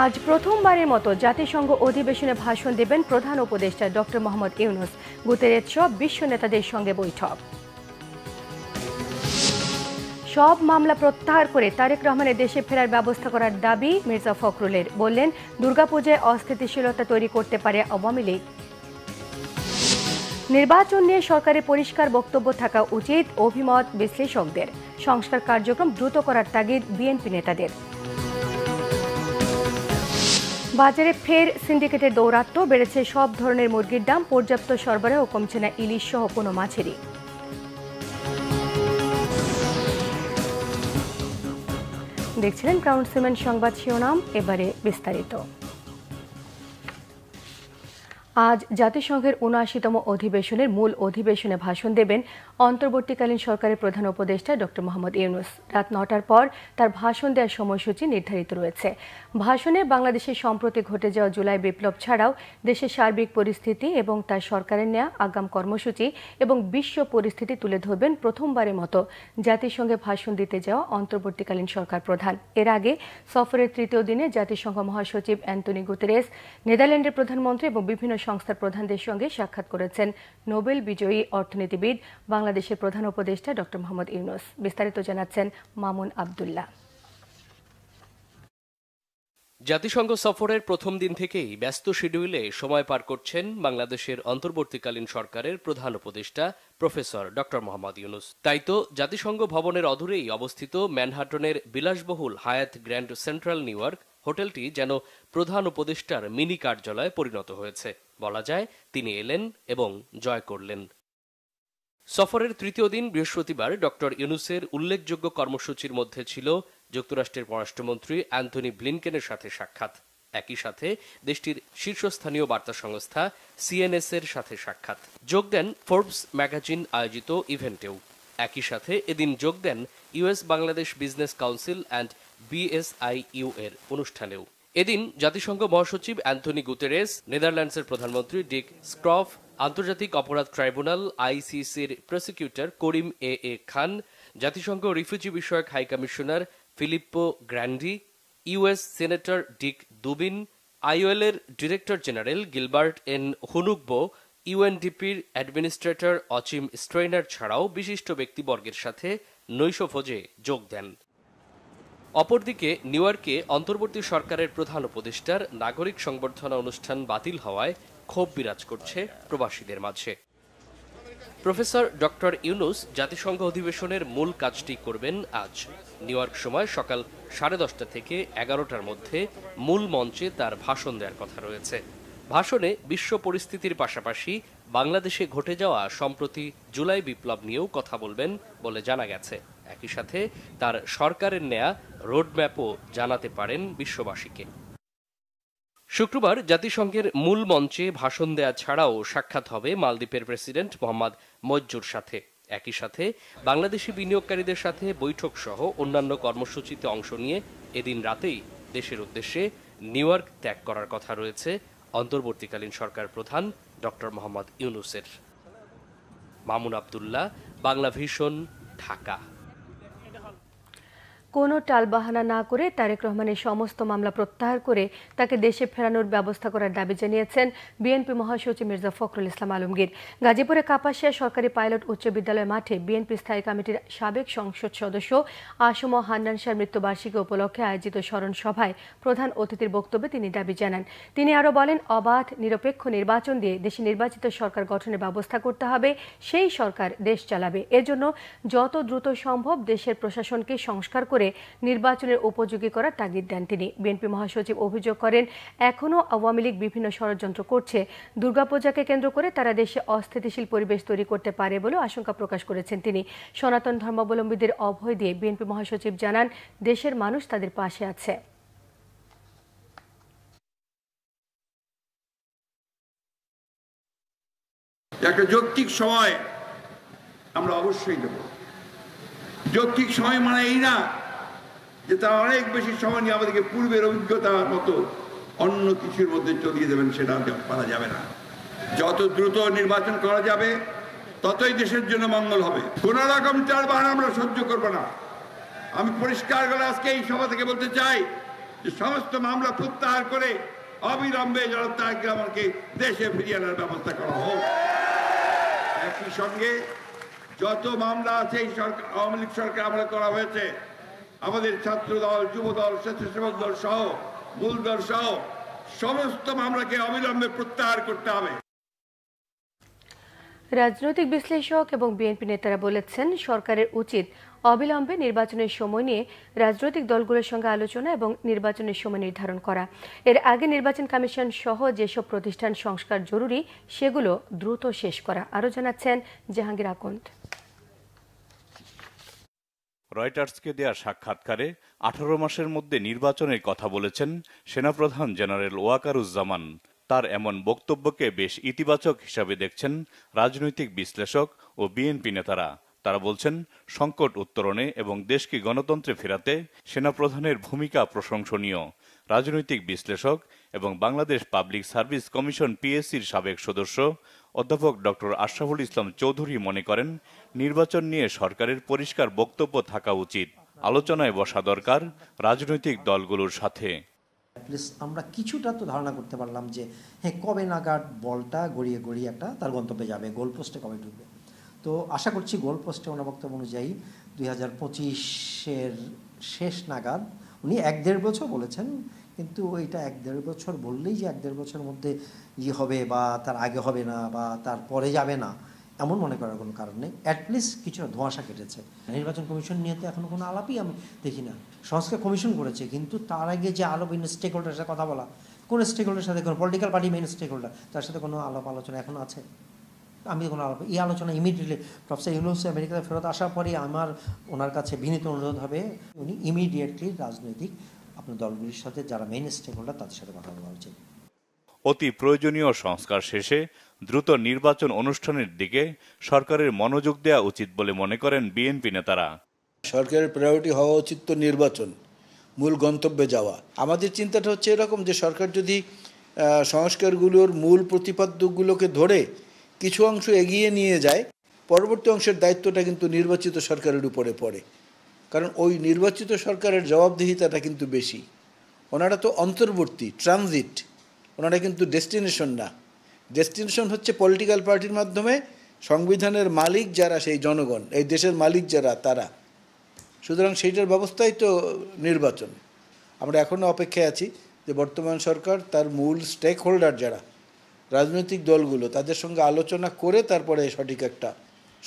আজ প্রথমবারের মতো জাতিসংঘ অধিবেশনে ভাষণ দেবেন প্রধান উপদেষ্টা ডক্টর মোহাম্মদ ইউনূস। গুতেরেস সব বিশ্ব নেতাদের সঙ্গে বৈঠক। সব মামলা প্রত্যাহার করে তারেক রহমানের দেশে ফেরার ব্যবস্থা করার দাবি মির্জা ফখরুলের। বললেন, দুর্গাপূজায় অস্থিতিশীলতা তৈরি করতে পারে আওয়ামী লীগ। নির্বাচন নিয়ে সরকারের পরিষ্কার বক্তব্য থাকা উচিত, অভিমত বিশ্লেষকদের। সংস্কার কার্যক্রম দ্রুত করার তাগিদ বিএনপি নেতাদের। বাজারে ফের সিন্ডিকেটের দৌরাত্ম্য, বেড়েছে সব ধরনের মুরগির দাম, পর্যাপ্ত সরবরাহ কমছে না ইলিশ সহ কোনো মাছেরই। দেখছিলেন ক্রাউন সিমেন্ট সংবাদ শিরোনাম, এবারে বিস্তারিত। আজ জাতিসংঘের ৭৯তম অধিবেশনের মূল অধিবেশনে ভাষণ দেবেন অন্তর্বর্তীকালীন সরকারের প্রধান উপদেষ্টা ডক্টর মোহাম্মদ ইউনূস। রাত ৯টার পর তার ভাষণ দেওয়ার সময়সূচি নির্ধারিত রয়েছে। ভাষণে বাংলাদেশের সম্প্রতি ঘটে যাওয়া জুলাই বিপ্লব ছাড়াও দেশের সার্বিক পরিস্থিতি এবং তার সরকারের নেওয়া আগাম কর্মসূচি এবং বিশ্ব পরিস্থিতি তুলে ধরবেন প্রথমবারের মতো জাতিসংঘে ভাষণ দিতে যাওয়া অন্তর্বর্তীকালীন সরকার প্রধান। এর আগে সফরের তৃতীয় দিনে জাতিসংঘ মহাসচিব অ্যান্টনি গুতেরেস, নেদারল্যান্ডের প্রধানমন্ত্রী এবং বিভিন্ন সংস্থার প্রধানদের সঙ্গে সাক্ষাৎ করেছেন নোবেল বিজয়ী অর্থনীতিবিদ বাংলাদেশের প্রধান উপদেষ্টা ডক্টর মোহাম্মদ ইউনূস। বিস্তারিত জানাচ্ছেন মামুন আবদুল্লাহ। জাতিসংঘ সফরের প্রথম দিন থেকেই ব্যস্ত শিডিউলে সময় পার করছেন বাংলাদেশের অন্তর্বর্তীকালীন সরকারের প্রধান উপদেষ্টা প্রফেসর ডক্টর মোহাম্মদ ইউনূস। তাই তো জাতিসংঘ ভবনের অদূরেই অবস্থিত ম্যানহাটনের বিলাসবহুল হায়াত গ্র্যান্ড সেন্ট্রাল নিউ ইয়র্ক হোটেলটি যেন প্রধান উপদেষ্টার মিনি কার্যালয়ে পরিণত হয়েছে। বলা যায়, তিনি এলেন এবং জয় করলেন। সফরের তৃতীয় দিন বৃহস্পতিবার ডক্টর ইউনূসের উল্লেখযোগ্য কর্মসূচির মধ্যে ছিল যুক্তরাষ্ট্রের পররাষ্ট্রমন্ত্রী অ্যান্টনি ব্লিনকেনের সাথে সাক্ষাৎ। একই সাথে দেশটির শীর্ষস্থানীয় বার্তা সংস্থা সিএনএস এর সাথে সাক্ষাৎ। যোগ দেন ফোর্বস ম্যাগাজিন আয়োজিত ইভেন্টেও। একই সাথে এদিন যোগ দেন US Bangladesh business council and BSIU এর অনুষ্ঠানেও। এদিন জাতিসংঘ মহাসচিব অ্যান্টনি গুতেরেস, নেদারল্যান্ডসের প্রধানমন্ত্রী ডিক স্ক্রফ, আন্তর্জাতিক অপরাধ ট্রাইব্যুনাল আইসিসির প্রসিকিউটর করিম এ খান, জাতিসংঘ রিফিউজি বিষয়ক high commissioner Filippo Grandi, US senator Dick Durbin, IOL এর director general Gilbert N Houngbo, ইউএনডিপির অ্যাডমিনিস্ট্রেটর অচিম স্ট্রেইনার ছাড়াও বিশিষ্ট ব্যক্তিবর্গের সাথে নৈশভোজে যোগ দেন। অপরদিকে নিউ ইয়র্কে অন্তর্বর্তী সরকারের প্রধান উপদেষ্টার নাগরিক সংবর্ধনা অনুষ্ঠান বাতিল হওয়ায় ক্ষোভ বিরাজ করছে প্রবাসীদের মাঝে। প্রফেসর ডক্টর ইউনূস জাতিসংঘ অধিবেশনের মূল কাজটি করবেন আজ। নিউ ইয়র্ক সময় সকাল 10:30 থেকে 11টার মধ্যে মূল মঞ্চে তার ভাষণ দেওয়ার কথা রয়েছে। ভাষণে বিশ্ব পরিস্থিতির পাশাপাশি বাংলাদেশে ঘটে যাওয়া সম্প্রতি জুলাই বিপ্লব নিয়েও কথা বলবেন বলে জানা গেছে। একই সাথে তার সরকারের নেয়া রোডম্যাপও জানাতে পারেন বিশ্ববাসীকে। শুক্রবার জাতিসংঘের মূল মঞ্চে ভাষণ দেয়া ছাড়াও সাক্ষাৎ হবে মালদ্বীপের প্রেসিডেন্ট মোহাম্মদ মইজ্জুর সাথে। একই সাথে বাংলাদেশি বিনিয়োগকারীদের সাথে বৈঠক সহ অন্যান্য কর্মসূচিতে অংশ নিয়ে এদিন রাতেই দেশের উদ্দেশ্যে নিউ ইয়র্ক ত্যাগ করার কথা রয়েছে অন্তর্বর্তীকালীন সরকার প্রধান ডক্টর মোহাম্মদ ইউনূসের। মামুন আবদুল্লাহ, বাংলা ভিশন, ঢাকা। কোনো টালবাহানা না করে তারেক রহমানের সমস্ত মামলা প্রত্যাহার করে তাকে দেশে ফেরানোর ব্যবস্থা করার দাবি জানিয়েছেন বিএনপি মহাসচিব মির্জা ফখরুল ইসলাম আলমগীর। গাজীপুরে কাপাসিয়া সরকারি পাইলট উচ্চ বিদ্যালয় মাঠে বিএনপি স্থায়ী কমিটির সাবেক সংসদ সদস্য আসম হান্নান শাহর মৃত্যুবার্ষিকী উপলক্ষে আয়োজিত স্মরণ সভায় প্রধান অতিথির বক্তব্যে তিনি দাবি জানান। তিনি আরও বলেন, অবাধ নিরপেক্ষ নির্বাচন দিয়ে দেশে নির্বাচিত সরকার গঠনের ব্যবস্থা করতে হবে, সেই সরকার দেশ চালাবে। এজন্য যত দ্রুত সম্ভব দেশের প্রশাসনকে সংস্কার করে নির্বাচনের উপযোগী করার তাগিদ দেন তিনি। বিএনপি মহাসচিব অভিযোগ করেন, এখনও আওয়ামী লীগ বিভিন্ন ষড়যন্ত্র করছে। দুর্গাপূজাকে কেন্দ্র করে তারা দেশে অস্থিতিশীল পরিবেশ তৈরি করতে পারে বলে আশঙ্কা প্রকাশ করেছেন তিনি। সনাতন ধর্মাবলম্বীদের অভয় দিয়ে বিএনপি মহাসচিব জানান, দেশের মানুষ তাদের পাশে আছে। একটা যৌক্তিক সময় আমরা অবশ্যই দেব। যৌক্তিক সময় মানে এই না যে তারা অনেক বেশি সময় নিয়ে আমাদেরকে পূর্বের অভিজ্ঞতার মতো অন্য কিছুর মধ্যে চলিয়ে দেবেন, সেটা পারা যাবে না। যত দ্রুত নির্বাচন করা যাবে ততই দেশের জন্য মঙ্গল হবে। কোন রকম টালবাহানা আমরা সহ্য করব না। আমি পরিষ্কার করে আজকে এই সভা থেকে বলতে চাই, যে সমস্ত মামলা প্রত্যাহার করে অবিলম্বে জনাব তারেক রহমানকে দেশে ফিরিয়ে আনার ব্যবস্থা করা হোক। একই সঙ্গে যত মামলা আছে এই সরকার, আওয়ামী লীগ সরকার আমলে করা হয়েছে, আমাদের ছাত্র দল, যুব দল, স্বেচ্ছাসেবক দল সহ মূল দল সহ সমস্ত মামলাকে অবিলম্বে প্রত্যাহার করতে হবে। রাজনৈতিক বিশ্লেষক এবং বিএনপি নেতারা বলেছেন, সরকারের উচিত অবিলম্বে নির্বাচনের সময় নিয়ে রাজনৈতিক দলগুলোর সঙ্গে আলোচনা এবং নির্বাচনের সময় নির্ধারণ করা। এর আগে নির্বাচন কমিশন সহ যেসব প্রতিষ্ঠান সংস্কার জরুরি সেগুলো দ্রুত শেষ করা। আরও জানাচ্ছেন জাহাঙ্গীর আকন্দ। রয়টার্সকে দেয়া সাক্ষাৎকারে 18 মাসের মধ্যে নির্বাচনের কথা বলেছেন সেনাপ্রধান জেনারেল ওয়াকারুজ্জামান। তার এমন বক্তব্যকে বেশ ইতিবাচক হিসাবে দেখছেন রাজনৈতিক বিশ্লেষক ও বিএনপি নেতারা। তারা বলছেন, সংকট উত্তরণে এবং দেশকে গণতন্ত্রে ফেরাতে সেনাপ্রধানের ভূমিকা প্রশংসনীয়। রাজনৈতিক বিশ্লেষক এবং বাংলাদেশ পাবলিক সার্ভিস কমিশন পিএসসির সাবেক সদস্য অধ্যাপক ডক্টর আশরাফুল ইসলাম চৌধুরী মনে করেন, নির্বাচন নিয়ে সরকারের পরিষ্কার বক্তব্য থাকা উচিত। আলোচনায় বসা দরকার রাজনৈতিক দলগুলোর সাথে। আমরা কিছুটা তো ধারণা করতে পারলাম যে হ্যাঁ, কবে নাগাদ বলটা গড়িয়ে গড়িয়ে একটা তার গন্তব্যে যাবে, গোল পোস্টে কবে ঢুকবে। তো আশা করছি গোল পোস্টে ওনার বক্তব্য অনুযায়ী 2025-এর শেষ নাগাদ, উনি 1-1.5 বছর বলেছেন, কিন্তু এইটা 1-1.5 বছর বললেই যে 1-1.5 বছরের মধ্যে হবে বা তার আগে হবে না বা তার পরে যাবে না এমন মনে করার কোনো কারণ নেই। অ্যাটলিস্ট কিছুটা ধোঁয়াশা কেটেছে। নির্বাচন কমিশন নিয়ে তো এখনো কোনো আলাপই আমি দেখি না। সংস্কার কমিশন করেছে, কিন্তু তার আগে যে আলাপ স্টেক হোল্ডারের সাথে কথা বলা, কোন স্টেক হোল্ডারের সাথে, কোনো political party main stakeholder, তার সাথে কোনো আলাপ আলোচনা এখন আছে? আমি কোনো আলাপ, এই আলোচনা ইমিডিয়েটলি প্রফেসর ইউনূস আমেরিকাতে ফেরত আসার পরই আমার ওনার কাছে বিনীত অনুরোধ হবে, উনি ইমিডিয়েটলি রাজনৈতিক আপনার দলগুলির সাথে যারা মেইন স্টেক হোল্ডার তাদের সাথে কথা বলা উচিত। অতি প্রয়োজনীয় সংস্কার শেষে দ্রুত নির্বাচন অনুষ্ঠানের দিকে সরকারের মনোযোগ দেওয়া উচিত বলে মনে করেন বিএনপি নেতারা। সরকারের প্রায়োরিটি হওয়া উচিত তো নির্বাচন, মূল গন্তব্যে যাওয়া। আমাদের চিন্তাটা হচ্ছে এরকম যে সরকার যদি সংস্কারগুলোর মূল প্রতিপাদ্যগুলোকে ধরে কিছু অংশ এগিয়ে নিয়ে যায়, পরবর্তী অংশের দায়িত্বটা কিন্তু নির্বাচিত সরকারের উপরে পড়ে। কারণ ওই নির্বাচিত সরকারের জবাবদিহিতাটা কিন্তু বেশি। ওনারা তো অন্তর্বর্তী, ট্রানজিট, ওনারা কিন্তু ডেস্টিনেশন না। ডেস্টিনেশন হচ্ছে পলিটিক্যাল পার্টির মাধ্যমে সংবিধানের মালিক যারা, সেই জনগণ, এই দেশের মালিক যারা, তারা। সুতরাং সেইটার ব্যবস্থাই তো নির্বাচন। আমরা এখনও অপেক্ষায় আছি যে বর্তমান সরকার তার মূল স্টেক হোল্ডার যারা রাজনৈতিক দলগুলো, তাদের সঙ্গে আলোচনা করে তারপরে সঠিক একটা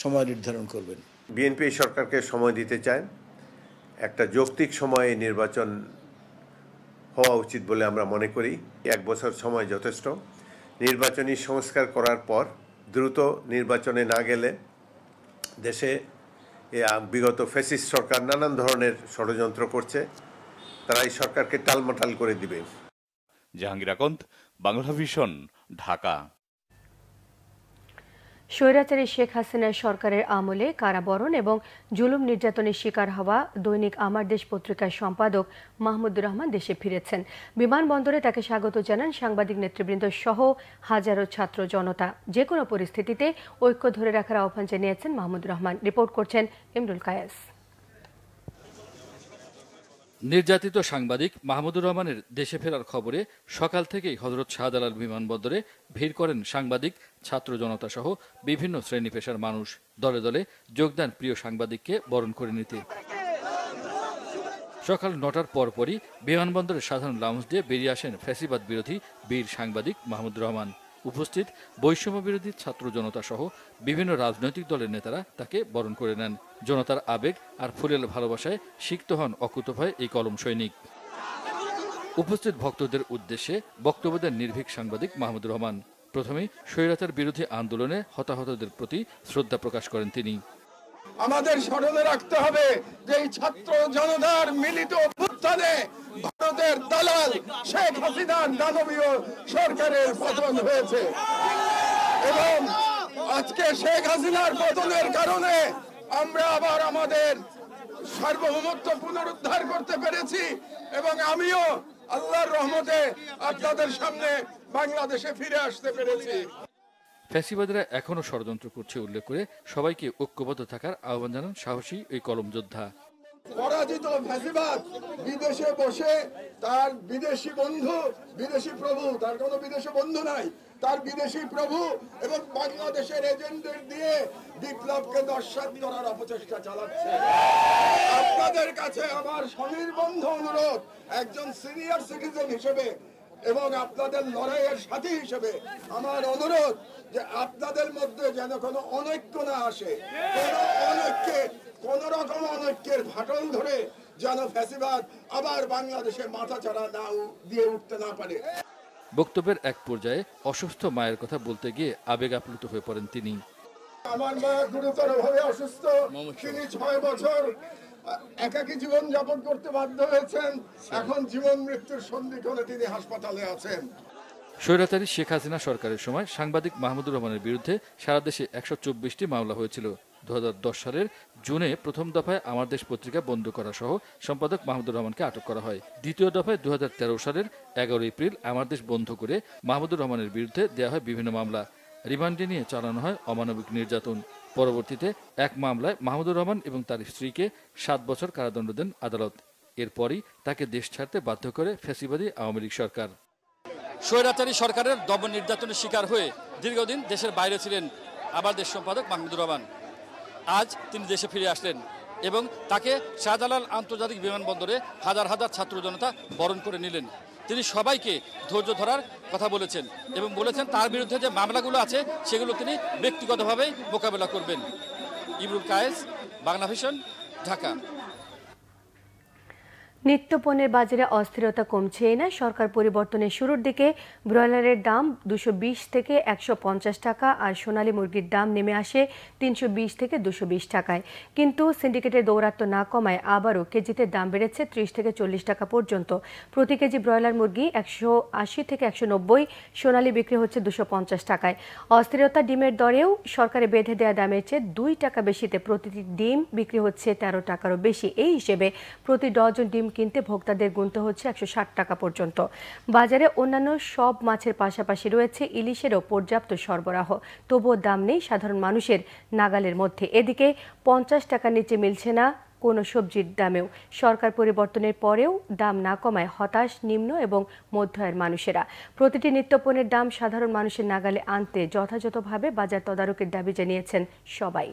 সময় নির্ধারণ করবেন। বিএনপি সরকারকে সময় দিতে চায়, একটা যৌক্তিক সময়ে নির্বাচন হওয়া উচিত বলে আমরা মনে করি। 1 বছর সময় যথেষ্ট। নির্বাচনী সংস্কার করার পর দ্রুত নির্বাচনে না গেলে দেশে বিগত ফ্যাসিস্ট সরকার নানান ধরনের ষড়যন্ত্র করছে, তারা এই সরকারকে টালমাটাল করে দিবে। জাহাঙ্গীর আকন্দ, বাংলাভিশন, ঢাকা। স্বৈরাচারী শেখ হাসিনার সরকারের আমলে কারাবরণ এবং জুলুম নির্যাতনের শিকার হওয়া দৈনিক আমার দেশ পত্রিকার সম্পাদক মাহমুদুর রহমান দেশে ফিরেছেন। বিমানবন্দরে তাকে স্বাগত জানান সাংবাদিক নেতৃবৃন্দ সহ হাজারো ছাত্র জনতা। যে কোনো পরিস্থিতিতে ঐক্য ধরে রাখার আহ্বান জানিয়েছেন মাহমুদুর রহমান। রিপোর্ট করছেন ইমরুল কায়েস। নির্যাতিত সাংবাদিক মাহমুদুর রহমানের দেশে ফেরার খবরে সকাল থেকেই হযরত শাহজালাল বিমানবন্দরে ভিড় করেন সাংবাদিক, ছাত্র জনতা সহ বিভিন্ন শ্রেণী পেশার মানুষ। দলে দলে যোগদান প্রিয় সাংবাদিককে বরণ করে নিতে। সকাল 9টার পরপরই বিমানবন্দরের সাধারণ লাউঞ্জ দিয়ে বেরিয়ে আসেন ফ্যাসিবাদ বিরোধী বীর সাংবাদিক মাহমুদুর রহমান। উপস্থিত বৈষম্য বিরোধী ছাত্র জনতা সহ বিভিন্ন রাজনৈতিক দলের নেতারা তাকে বরণ করে নেন। জনতার আবেগ আর ফুলেল ভালোবাসায় সিক্ত হন অকুতোভয় এই কলম সৈনিক। উপস্থিত ভক্তদের উদ্দেশ্যে বক্তব্য দেন নির্ভীক সাংবাদিক মাহমুদুর রহমান। প্রথমে স্বৈরাচার বিরোধী আন্দোলনে হতাহতদের প্রতি শ্রদ্ধা প্রকাশ করেন তিনি। আমাদের স্মরণে রাখতে হবে যে এই ছাত্র জনতার মিলিত অভ্যুত্থানে ভারতের দালাল শেখ হাসিনার দানবীয় সরকারের পতন হয়েছে এবং আজকে শেখ হাসিনার পতনের কারণে আমরা আবার আমাদের সার্বভৌমত্ব পুনরুদ্ধার করতে পেরেছি এবং আমিও আল্লাহর রহমতে আপনাদের সামনে বাংলাদেশে ফিরে আসতে পেরেছি। ফ্যাসিবাদীরা এখনও ষড়যন্ত্র করছে উল্লেখ করে সবাইকে ঐক্যবদ্ধ থাকার আহ্বান জানান সাহসী এই কলম যোদ্ধা। পরাজিত ফ্যাসিবাদ বিদেশে বসে তার বিদেশি বন্ধু, বিদেশি প্রভু, তার কোনো বিদেশি বন্ধু নাই, তার বিদেশি প্রভু এবং বাংলাদেশের এজেন্টদের দিয়ে বিপ্লবকে নস্যাৎ করার অপচেষ্টা চালাচ্ছে। আপনাদের কাছে আমার সনির্বন্ধ অনুরোধ, একজন সিনিয়র সিটিজেন হিসেবে এবং আপনাদের লড়াইয়ের সাথী হিসেবে আমার অনুরোধ যে আপনাদের মধ্যে যেন কোনো অনৈক্য না আসে, কোন রকম অনৈক্যের ফাটল ধরে যেন ফ্যাসিবাদ আবার বাংলাদেশে মাথাচাড়া না দিয়ে উঠতে না পারে। বক্তব্যের এক পর্যায়ে অসুস্থ মায়ের কথা বলতে গিয়ে আবেগ আপ্লুত হয়ে পড়েন তিনি। আমার মা গুরুতরভাবে অসুস্থ, তিনি 6 বছর একাকী জীবন যাপন করতে বাধ্য হয়েছেন, এখন জীবন মৃত্যুর সন্ধিক্ষণে তিনি হাসপাতালে আছেন। স্বৈরাচারী শেখ হাসিনা সরকারের সময় সাংবাদিক মাহমুদুর রহমানের বিরুদ্ধে সারা দেশে 124টি মামলা হয়েছিল। 2010 সালের জুনে প্রথম দফায় আমার দেশ পত্রিকা বন্ধ করা সহ সম্পাদক মাহমুদুর রহমানকে আটক করা হয়। দ্বিতীয় দফায় 2013 সালের 11 এপ্রিল আমার দেশ বন্ধ করে মাহমুদুর রহমানের বিরুদ্ধে দেওয়া হয় বিভিন্ন মামলা। রিমান্ডে নিয়ে চালানো হয় অমানবিক নির্যাতন। পরবর্তীতে এক মামলায় মাহমুদুর রহমান এবং তার স্ত্রীকে 7 বছর কারাদণ্ড দেন আদালত। এরপরই তাকে দেশ ছাড়তে বাধ্য করে ফ্যাসিবাদী আওয়ামী লীগ সরকার। স্বৈরাচারী সরকারের দমন নির্যাতনের শিকার হয়ে দীর্ঘদিন দেশের বাইরে ছিলেন আমার দেশ সম্পাদক মাহমুদুর রহমান। আজ তিনি দেশে ফিরে আসলেন এবং তাকে শাহজালাল আন্তর্জাতিক বিমানবন্দরে হাজার হাজার ছাত্র জনতা বরণ করে নিলেন। তিনি সবাইকে ধৈর্য ধরার কথা বলেছেন এবং বলেছেন তার বিরুদ্ধে যে মামলাগুলো আছে সেগুলো তিনি ব্যক্তিগতভাবেই মোকাবেলা করবেন। ইমরুল কায়েস, বাংলা ভিশন, ঢাকা। নিত্যপণ্যের বাজারে অস্থিরতা কমছেই না। সরকার পরিবর্তনের শুরুর দিকে ব্রয়লারের দাম 220 থেকে 150 টাকা আর সোনালী মুরগির দাম নেমে আসে 320 থেকে 220 টাকায়। কিন্তু সিন্ডিকেটের দৌরাত্ম্য না কমায় আবারও কেজিতে দাম বেড়েছে 30 থেকে 40 টাকা পর্যন্ত। প্রতি কেজি ব্রয়লার মুরগি 180 থেকে 190, সোনালী বিক্রি হচ্ছে 250 টাকায়। অস্থিরতা ডিমের দরেও সরকারে বেঁধে দেওয়া দামের চেয়ে 2 টাকা বেশিতে প্রতিটি ডিম বিক্রি হচ্ছে 13 টাকারও বেশি। এই হিসেবে প্রতি ডজন ডিম কিনতে ভোক্তাদের গুনতে হচ্ছে 160 টাকা পর্যন্ত। বাজারে অন্যান্য সব মাছের পাশাপাশি রয়েছে ইলিশেরও পর্যাপ্ত সরবরাহ, তবুও দাম নেই সাধারণ মানুষের নাগালের মধ্যে। এদিকে 50 টাকার নিচে মিলছে না কোনো সবজির দামেও। সরকার পরিবর্তনের পরেও দাম না কমায় হতাশ নিম্ন এবং মধ্য আয়ের মানুষেরা। প্রতিটি নিত্যপণ্যের দাম সাধারণ মানুষের নাগালে আনতে যথাযথভাবে বাজার তদারকির দাবি জানিয়েছেন সবাই।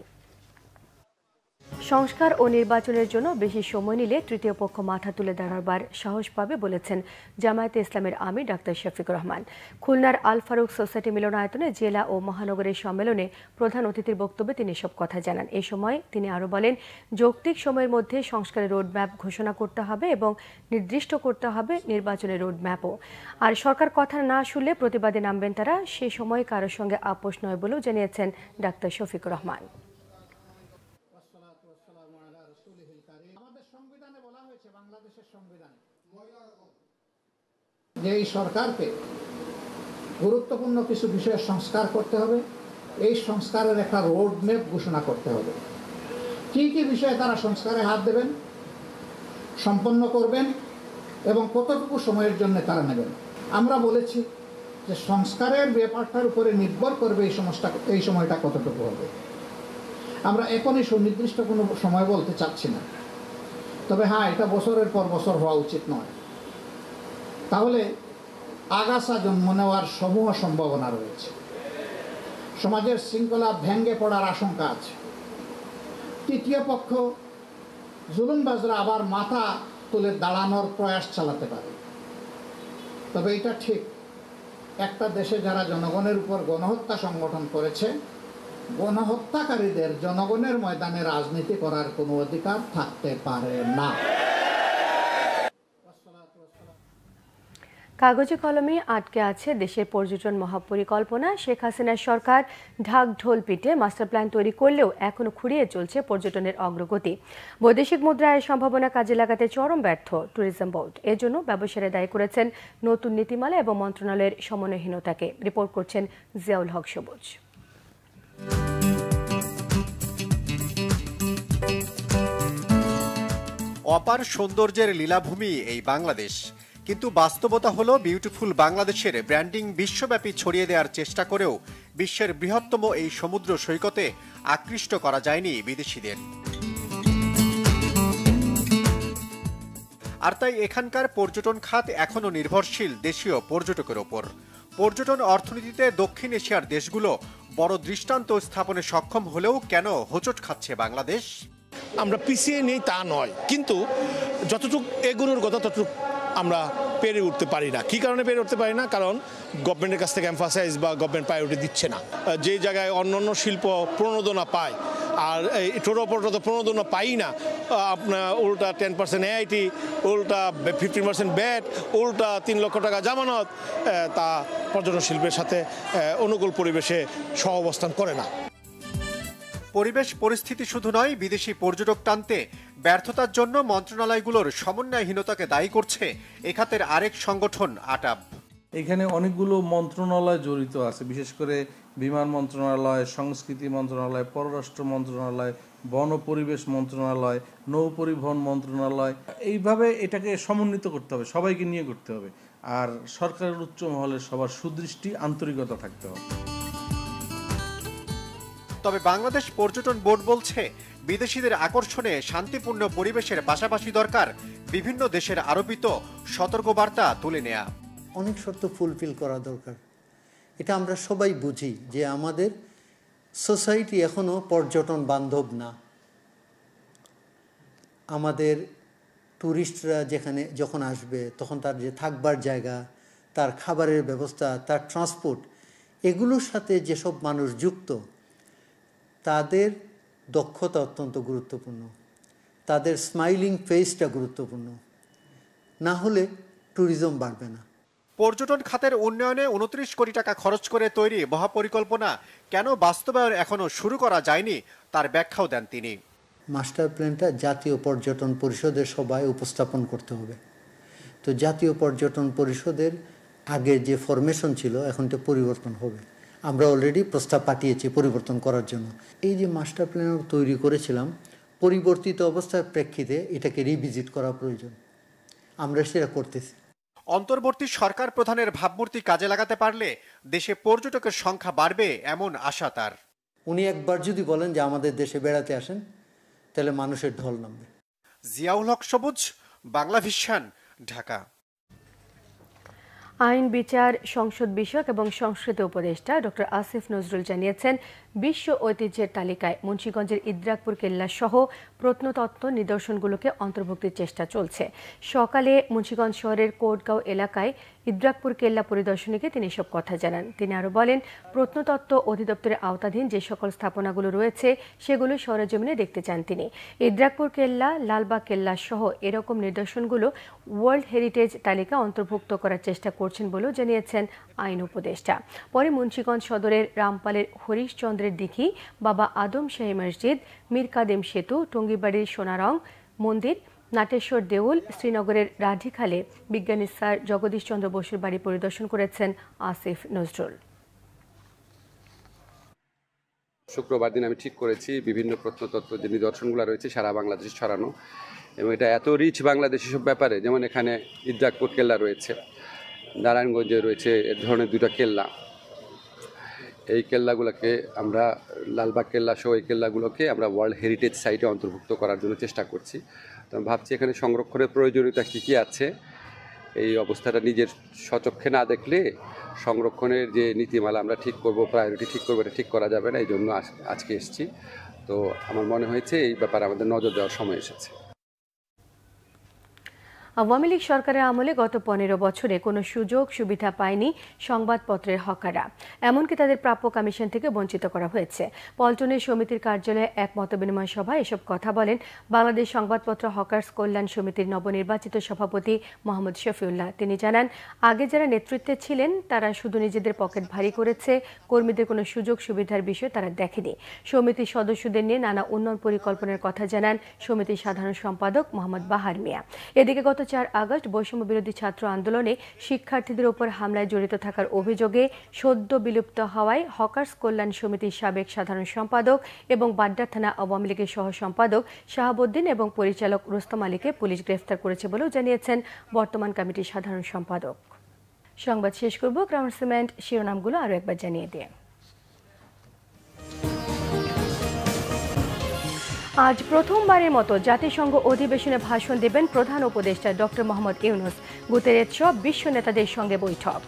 সংস্কার ও নির্বাচনের জন্য বেশি সময় নিলে তৃতীয় পক্ষ মাথা তুলে দাঁড়াবার সাহস পাবে বলেছেন জামায়াতে ইসলামের আমির ডাক্তার শফিকুর রহমান। খুলনার আল ফারুক সোসাইটি মিলনায়তনে জেলা ও মহানগরের সম্মেলনে প্রধান অতিথির বক্তব্যে তিনি এসব কথা জানান। এ সময় তিনি আরও বলেন, যৌক্তিক সময়ের মধ্যে সংস্কারের রোডম্যাপ ঘোষণা করতে হবে এবং নির্দিষ্ট করতে হবে নির্বাচনের রোডম্যাপও। আর সরকার কথা না শুনলে প্রতিবাদে নামবেন তারা। সে সময় কারোর সঙ্গে আপোষ নয় বলেও জানিয়েছেন ডাক্তার শফিকুর রহমান। যে এই সরকারকে গুরুত্বপূর্ণ কিছু বিষয়ে সংস্কার করতে হবে, এই সংস্কারের একটা রোডম্যাপ ঘোষণা করতে হবে। কি কি বিষয়ে তারা সংস্কারে হাত দেবেন, সম্পন্ন করবেন এবং কতটুকু সময়ের জন্য তারা নেবেন। আমরা বলেছি যে সংস্কারের ব্যাপারটার উপরে নির্ভর করবে এই সময়টা কতটুকু হবে। আমরা এখনই সুনির্দিষ্ট কোনো সময় বলতে চাচ্ছি না, তবে হ্যাঁ, এটা বছরের পর বছর হওয়া উচিত নয়। তাহলে আগাছা জন্ম নেওয়ার সমূহ সম্ভাবনা রয়েছে, সমাজের শৃঙ্খলা ভেঙে পড়ার আশঙ্কা আছে। তৃতীয় পক্ষ জুলুমবাজরা আবার মাথা তুলে দাঁড়ানোর প্রয়াস চালাতে পারে। তবে এটা ঠিক, একটা দেশে যারা জনগণের উপর গণহত্যা সংগঠন করেছে, গণহত্যাকারীদের জনগণের ময়দানে রাজনীতি করার কোনো অধিকার থাকতে পারে না। কাগজে কলমে আটকে আছে দেশের পর্যটন মহাপরিকল্পনা। শেখ হাসিনার সরকার ঢাক ঢোল পিটে মাস্টার প্ল্যান তৈরি করলেও এখনো খুঁড়িয়ে চলছে পর্যটনের অগ্রগতি। বৈদেশিক মুদ্রা আয়ের সম্ভাবনা কাজে লাগাতে চরম ব্যর্থ ট্যুরিজম বোর্ড। এজন্য ব্যবসায়ীরা দায়ী করেছেন নতুন নীতিমালা এবং মন্ত্রণালয়ের সমন্বয়হীনতাকে। রিপোর্ট করছেন জিয়াউল হক সবুজ। অপার সৌন্দর্যের লীলাভূমি এই বাংলাদেশ, কিন্তু বাস্তবতা হলো বিউটিফুল বাংলাদেশের ব্র্যান্ডিং বিশ্বব্যাপী ছড়িয়ে দেওয়ার চেষ্টা করেও বিশ্বের বৃহত্তম এই সমুদ্র সৈকতে আকৃষ্ট করা যায়নি বিদেশিদের। আর তাই এখানকার পর্যটন খাত এখনো নির্ভরশীল দেশীয় পর্যটকের ওপর। পর্যটন অর্থনীতিতে দক্ষিণ এশিয়ার দেশগুলো বড় দৃষ্টান্ত স্থাপনে সক্ষম হলেও কেন হোঁচট খাচ্ছে বাংলাদেশ? আমরা পিছিয়ে নেই তা নয়, কিন্তু যতটুকু এগোনোর কথা ততটুকু আমরা পেরে উঠতে পারি না। কি কারণে পেরে উঠতে পারি না? কারণ গভর্নমেন্টের কাছ থেকে এমফাসাইজ বা গভর্নমেন্ট প্রায়োরিটি দিচ্ছে না। যে জায়গায় অন্যান্য শিল্প প্রণোদনা পায় আর এই টোটো অপারেটর প্রণোদনা পাই না, আপনার উল্টা 10% AIT, উল্টা 15% ব্যাট, উল্টা 3 লক্ষ টাকা জামানত, তা পর্যটন শিল্পের সাথে অনুকূল পরিবেশে সহাবস্থান করে না। পরিবেশ পরিস্থিতি শুধু নয়, বিদেশি পর্যটক টানতে ব্যর্থতার জন্য মন্ত্রণালয়গুলোর সমন্বয়হীনতাকে দায়ী করছে এ খাতের আরেক সংগঠন আটাব। এখানে অনেকগুলো মন্ত্রণালয় জড়িত আছে, বিশেষ করে বিমান মন্ত্রণালয়, সংস্কৃতি মন্ত্রণালয়, পররাষ্ট্র মন্ত্রণালয়, বন পরিবেশ মন্ত্রণালয়, নৌ পরিবহন মন্ত্রণালয়। এইভাবে এটাকে সমন্বিত করতে হবে, সবাইকে নিয়ে করতে হবে। আর সরকারের উচ্চ মহলে সবার সুদৃষ্টি আন্তরিকতা থাকতে হবে। তবে বাংলাদেশ পর্যটন বোর্ড বলছে, বিদেশিদের আকর্ষণে শান্তিপূর্ণ পরিবেশের পাশাপাশি দরকার বিভিন্ন দেশের আরোপিত সতর্কবার্তা তুলে নেয়া। অনেক শর্ত ফুলফিল করা দরকার। এটা আমরা সবাই বুঝি যে আমাদের সোসাইটি এখনো পর্যটন বান্ধব না। আমাদের ট্যুরিস্টরা যখন আসবে তখন তার যে থাকবার জায়গা, তার খাবারের ব্যবস্থা, তার ট্রান্সপোর্ট, এগুলোর সাথে যেসব মানুষ যুক্ত, তাদের দক্ষতা অত্যন্ত গুরুত্বপূর্ণ, তাদের স্মাইলিং ফেসটা গুরুত্বপূর্ণ। না হলে ট্যুরিজম বাড়বে না। পর্যটন খাতের উন্নয়নে 29 কোটি টাকা খরচ করে তৈরি মহাপরিকল্পনা কেন বাস্তবায়ন এখনো শুরু করা যায়নি তার ব্যাখ্যাও দেন তিনি। মাস্টার প্ল্যানটা জাতীয় পর্যটন পরিষদের সভায় উপস্থাপন করতে হবে। তো জাতীয় পর্যটন পরিষদের আগে যে ফরমেশন ছিল এখন তো পরিবর্তন হবে। আমরা অলরেডি প্রস্তাব পাঠিয়েছি পরিবর্তন করার জন্য। এই যে মাস্টার প্ল্যান তৈরি করেছিলাম, পরিবর্তিত অবস্থার প্রেক্ষিতে এটাকে রিভিজিট করা প্রয়োজন। আমরা সেটা করতেছি। অন্তর্বর্তী সরকার প্রধানের ভাবমূর্তি কাজে লাগাতে পারলে দেশে পর্যটকের সংখ্যা বাড়বে এমন আশা তার। উনি একবার যদি বলেন যে আমাদের দেশে বেড়াতে আসেন, তাহলে মানুষের ঢল নামবে। জিয়াউল হক সবুজ, বাংলা ভিশন, ঢাকা। আইন, বিচার, সংসদ বিষয়ক এবং সংস্কৃতি উপদেষ্টা ডক্টর আসিফ নজরুল জানিয়েছেন, বিশ্ব ঐতিহ্যের তালিকায় মুন্সিগঞ্জের ইদ্রাকপুর কেল্লা সহ প্রত্নতত্ত্ব নিদর্শনগুলোকে অন্তর্ভুক্তির চেষ্টা চলছে। সকালে মুন্সিগঞ্জ শহরের কোটগাঁও এলাকায় ইদ্রাকপুর কেল্লা পরিদর্শনীকে তিনি সব কথা জানান। তিনি আরও বলেন, প্রত্নতত্ত্ব অধিদপ্তরের আওতাধীন যে সকল স্থাপনাগুলো রয়েছে সেগুলো সরেজমিনে দেখতে চান তিনি। ইদ্রাকপুর কেল্লা, লালবাগ কেল্লা সহ এরকম নিদর্শনগুলো ওয়ার্ল্ড হেরিটেজ তালিকা অন্তর্ভুক্ত করার চেষ্টা করছেন বলেও জানিয়েছেন আইন উপদেষ্টা। পরে মুন্সিগঞ্জ সদরের রামপালের হরিশচন্দ্রের দিঘি, বাবা আদম শাহী মসজিদ, মীর কাদেম সেতু, টঙ্গিবাড়ির সোনারং মন্দির, নাটেশ্বর দেউল, শ্রীনগরের রাধিখালে বিজ্ঞানী স্যার জগদীশ চন্দ্র বসুর বাড়ি পরিদর্শন করেছেন আসিফ নজরুল। শুক্রবার দিন আমি ঠিক করেছি বিভিন্ন প্রত্নতত্ত্ব যে নিদর্শনগুলো রয়েছে সারা বাংলাদেশে ছড়ানো, এবং এটা এত রিচ বাংলাদেশি সব ব্যাপারে, যেমন এখানে ইদ্রাকপুর কেল্লা রয়েছে, নারায়ণগঞ্জে রয়েছে এ ধরনের 2টা কেল্লা। এই কেল্লাগুলোকে আমরা, লালবাগ কেল্লা সহ এই কেল্লাগুলোকে আমরা ওয়ার্ল্ড হেরিটেজ সাইটে অন্তর্ভুক্ত করার জন্য চেষ্টা করছি। তো আমি ভাবছি এখানে সংরক্ষণের প্রয়োজনীয়তা কী কী আছে, এই অবস্থাটা নিজের স্বচক্ষে না দেখলে সংরক্ষণের যে নীতিমালা আমরা ঠিক করব, প্রায়োরিটি ঠিক করবো, এটা ঠিক করা যাবে না। এই জন্য আজকে এসেছি। তো আমার মনে হয়েছে এই ব্যাপারে আমাদের নজর দেওয়ার সময় এসেছে। আওয়ামী লীগ সরকারের আমলে গত 15 বছরে কোনো সুযোগ সুবিধা পায়নি সংবাদপত্রের হকাররা, এমনকি তাদের প্রাপ্য কমিশন থেকে বঞ্চিত করা হয়েছে। পল্টনের সমিতির কার্যালয়ে এক মতবিনিময় সভায় এসব কথা বলেন বাংলাদেশ সংবাদপত্র হকার্স কল্যাণ সমিতির নবনির্বাচিত সভাপতি মোহাম্মদ শফিউল্লাহ। তিনি জানান, আগে যারা নেতৃত্বে ছিলেন তারা শুধু নিজেদের পকেট ভারী করেছে, কর্মীদের কোনো সুযোগ সুবিধার বিষয় তারা দেখেনি। সমিতির সদস্যদের নিয়ে নানা উন্নয়ন পরিকল্পনার কথা জানান সমিতির সাধারণ সম্পাদক মোহাম্মদ বাহার মিয়া। এদিকে গত 4 আগস্ট বৈষম্য বিরোধী ছাত্র আন্দোলনে শিক্ষার্থীদের উপর হামলায় জড়িত থাকার অভিযোগে সদ্য বিলুপ্ত হওয়ায় হকার্স কল্যাণ সমিতির সাবেক সাধারণ সম্পাদক এবং বাড্ডা থানা আওয়ামী লীগের সহ সম্পাদক শাহাবুদ্দিন এবং পরিচালক রুস্তম আলীকে পুলিশ গ্রেফতার করেছে বলেও জানিয়েছেন বর্তমান কমিটির সাধারণ সম্পাদক। সংবাদ শেষ করব ক্রাউন সিমেন্ট শিরোনামগুলো আরও একবার জানিয়ে দিয়ে। আজ প্রথমবারের মতো জাতিসংঘ অধিবেশনে ভাষণ দেবেন প্রধান উপদেষ্টা ডক্টর মোহাম্মদ ইউনূস। গুতেরেস সব বিশ্ব নেতাদের সঙ্গে বৈঠক।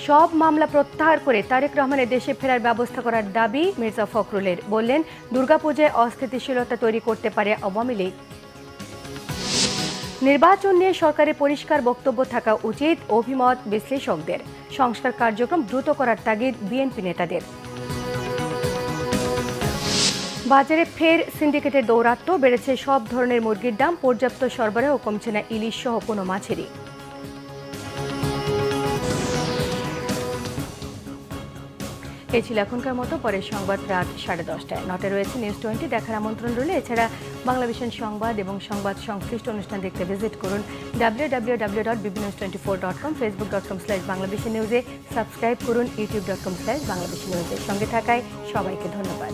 সব মামলা প্রত্যাহার করে তারেক রহমানের দেশে ফেরার ব্যবস্থা করার দাবি মির্জা ফখরুলের। বললেন, দুর্গাপূজায় অস্থিতিশীলতা তৈরি করতে পারে আওয়ামী লীগ। নির্বাচন নিয়ে সরকারের পরিষ্কার বক্তব্য থাকা উচিত অভিমত বিশ্লেষকদের। সংস্কার কার্যক্রম দ্রুত করার তাগিদ বিএনপি নেতাদের। বাজারে ফের সিন্ডিকেটের দৌরাত্ম্য, বেড়েছে সব ধরনের মুরগির দাম, পর্যাপ্ত সরবরাহ, কমছে না ইলিশ সহ কোনো মাছেরই। এই ছিল এখনকার মতো। পরের সংবাদ রাত 10:30টায়। নটে রয়েছে নিউজ 20, দেখার আমন্ত্রণ রইল। এছাড়া বাংলাভিশন সংবাদ এবং সংবাদ সংশ্লিষ্ট অনুষ্ঠান দেখতে ভিজিট করুন www.bbnews24.com, facebook.com/বাংলাভিশন নিউজে সাবস্ক্রাইব করুন, youtube.com/বাংলাভিশন নিউজের সঙ্গে থাকায় সবাইকে ধন্যবাদ।